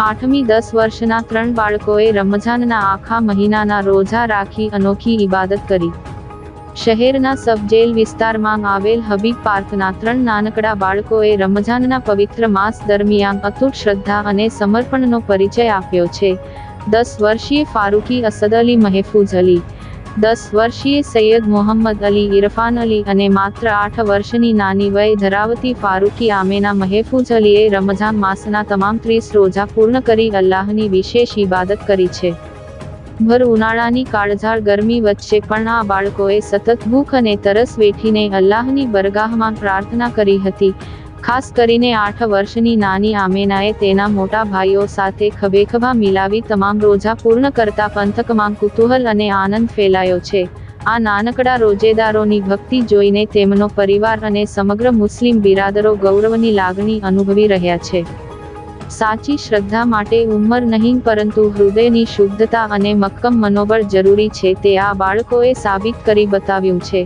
8મી 10 વર્ષના 3 બાળકોએ રમઝાનના આખા મહિનાના રોજા રાખી અનોખી ઇબાદત કરી। શહેરના સબ જેલ વિસ્તારમાં આવેલ હબીબ પાર્કના 3 નાનકડા બાળકોએ રમઝાનના પવિત્ર માસ દરમિયાન અતૂટ શ્રદ્ધા અને સમર્પણનો પરિચય આપ્યો છે। 10 વર્ષીય ફારૂકી અસદ અલી મહેફૂઝ અલી, 10 વર્ષીય સૈયદ મોહમ્મદ અલી ઇરફાન અલી અને માત્ર 8 વર્ષની નાની વય ધરાવતી ફારૂકી આમેના મહેફૂઝ અલીએ રમઝાન માસના તમામ 30 રોજા પૂર્ણ કરી અલ્લાહની વિશેષ ઇબાદત કરી છે। ભર ઉનાળાની કાળઝાળ ગરમી વચ્ચે પણ આ બાળકોએ સતત ભૂખ અને તરસ વેઠીને અલ્લાહની બરગાહમાં પ્રાર્થના કરી હતી। ખાસ કરીને 8 વર્ષની નાની આમેનાએ તેના મોટા ભાઈઓ સાથે ખભેખભા મિલાવી તમામ રોજા પૂર્ણ કરતા પંથકમાં કુતૂહલ અને આનંદ ફેલાયો છે। આ નાનકડા રોજેદારોની ભક્તિ જોઈને તેમનો પરિવાર અને સમગ્ર મુસ્લિમ બિરાદરો ગૌરવની લાગણી અનુભવી રહ્યા છે। સાચી શ્રદ્ધા માટે ઉંમર નહીં પરંતુ હૃદયની શુદ્ધતા અને મક્કમ મનોબળ જરૂરી છે તે આ બાળકોએ સાબિત કરી બતાવ્યું છે।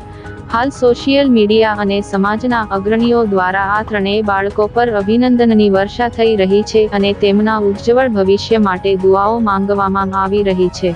હાલ સોશિયલ મીડિયા અને સમાજના અગ્રણીઓ દ્વારા આ ત્રણેય બાળકો પર અભિનંદનની વર્ષા થઈ રહી છે અને તેમના ઉજ્જવળ ભવિષ્ય માટે દુઆઓ માંગવામાં આવી રહી છે।